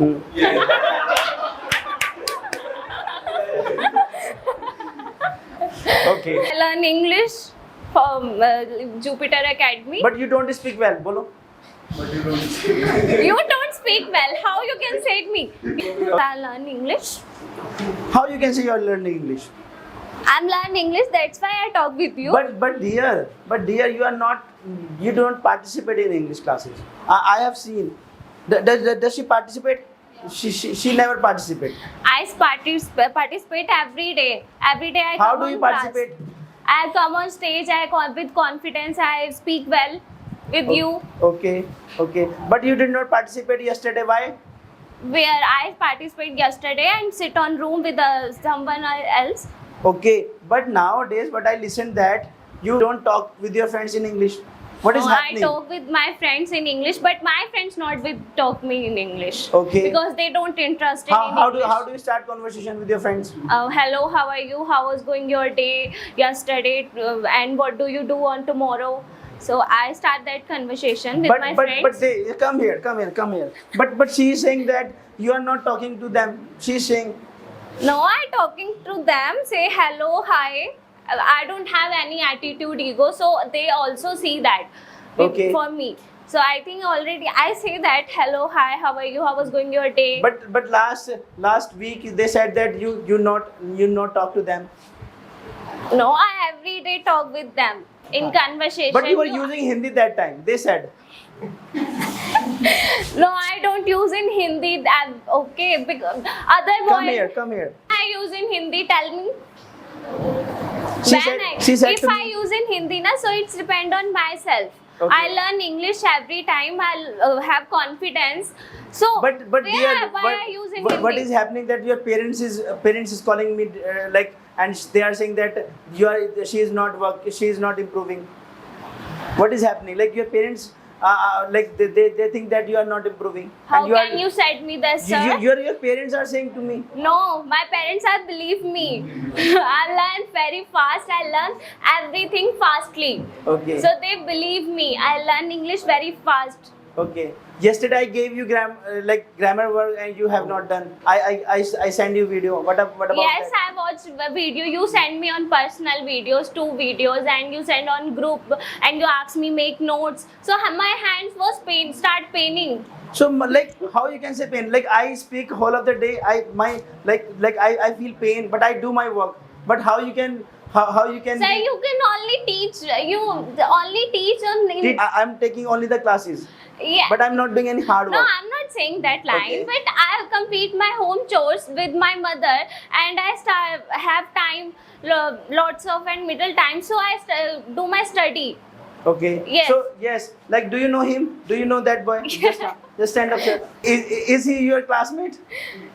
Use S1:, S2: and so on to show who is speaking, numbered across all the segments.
S1: Okay.
S2: I learn English from Jupiter Academy.
S1: But you don't speak well. Bolo.
S2: You don't speak well. How you can say it me? I learn English.
S1: How you can say you are learning English?
S2: I'm learning English. That's why I talk with you.
S1: But dear, you are not. You don't participate in English classes. I have seen. Does she participate? She never participate.
S2: I participate every day. Every day I
S1: How
S2: come
S1: do you
S2: on class.
S1: participate?
S2: I come on stage. I come with confidence. I speak well with you.
S1: Okay. But you did not participate yesterday. Why?
S2: Where I participate yesterday and sit on room with someone else.
S1: Okay. But nowadays, what I listened that you don't talk with your friends in English. What is
S2: No,
S1: happening?
S2: I talk with my friends in English, but my friends not with talk me in English.
S1: Okay.
S2: Because they don't interest in
S1: How do
S2: English.
S1: you start conversation with your friends?
S2: Hello, how are you? How was going your day yesterday? And what do you do on tomorrow? So I start that conversation with my friends.
S1: But they come here. But she is saying that you are not talking to them. She is saying
S2: No, I talking to them. Say hello, hi. I don't have any attitude, ego. So they also see that
S1: Okay.
S2: for me. So I think already I say that hello, hi, how are you? How was going your day?
S1: but last week they said that you not talk to them.
S2: No, I every day talk with them in conversation.
S1: But you were using Hindi that time. They said.
S2: No, I don't use in Hindi. That okay? Because other boys
S1: Come here.
S2: I use in Hindi. Tell me.
S1: She said
S2: If
S1: to
S2: I
S1: me,
S2: use in Hindi, na, so it's depend on myself.
S1: Okay.
S2: I learn English every time. I'll have confidence. So
S1: but
S2: why
S1: dear,
S2: I use in
S1: what
S2: Hindi?
S1: is happening that your parents is calling me like, and they are saying that she is not improving. What is happening? Like your parents like they think that you are not improving.
S2: How
S1: and
S2: can you said me this, sir?
S1: your parents are saying to me.
S2: No, my parents are believe me. I learn very fast. I learn everything fastly.
S1: Okay.
S2: So they believe me. I learn English very fast.
S1: Okay. Yesterday I gave you grammar work and you have not done. I send you video. What about
S2: Yes,
S1: that?
S2: I watched a video. You send me on personal videos, 2 videos, and you send on group, and you ask me make notes. So my hands was start paining.
S1: So like how you can say pain? Like I speak whole of the day. I feel pain, but I do my work. But how you can?
S2: So you can only teach. You only teach on.
S1: I'm taking only the classes,
S2: Yeah.
S1: but I'm not doing any hard
S2: No,
S1: work.
S2: I'm not saying that line,
S1: Okay.
S2: but I complete my home chores with my mother, and I have time, lots of and middle time, so I do my study.
S1: Okay.
S2: Yes.
S1: So yes, like do you know him? Do you know that boy? Just stand up, sir. Is he your classmate?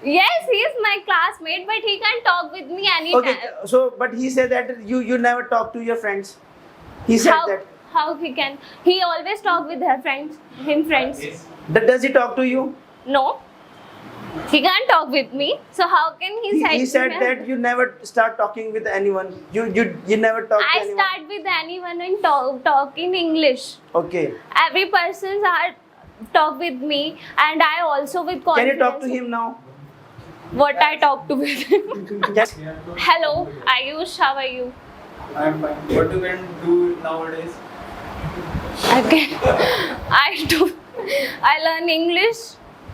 S2: Yes, he is my classmate, but he can talk with me anytime.
S1: Okay. So but he said that you never talk to your friends. He said
S2: How,
S1: that.
S2: how he can? He always talk with her friends, friends.
S1: Does he talk to you?
S2: No, he can't talk with me. So how can he say?
S1: He said that you never start talking with anyone. You never talk to
S2: I
S1: anyone.
S2: start with anyone and talk in English.
S1: Okay.
S2: Every person talk with me, and I also with confidence.
S1: Can you talk to him now?
S2: What I talk to with him?
S1: Yes.
S2: Hello, Ayush, how are you?
S3: I'm fine. What you can do nowadays?
S2: Okay. I learn English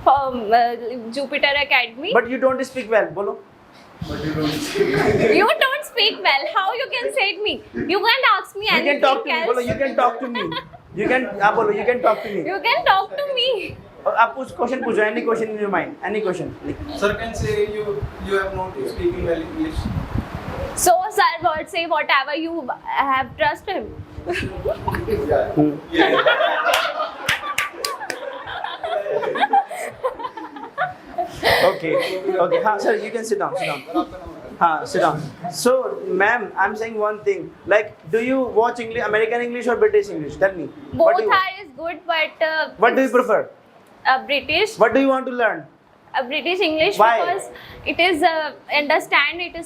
S2: from Jupiter Academy.
S1: But you don't speak well. Bolo.
S3: But you don't speak.
S2: You don't speak well. How you can say it me? You can ask me
S1: You
S2: anything
S1: can talk to me.
S2: else.
S1: Bolo. You can talk to me. You can. Bolo. You can talk to me.
S2: You can talk to me.
S1: आप कुछ question पूछो. Any question in your mind? Any question?
S3: Sir can say you have not speaking well English.
S2: So sir would say whatever you have, trust him.
S3: Yeah.
S1: Okay. Okay. हाँ sir, you can sit down. हाँ, sit down. So, ma'am, I'm saying one thing. Like, do you watch English, American English or British English? Tell me.
S2: Both
S1: do you,
S2: are is good, but
S1: what do you prefer?
S2: British.
S1: What do you want to learn?
S2: British English
S1: Why?
S2: because it is understand, it is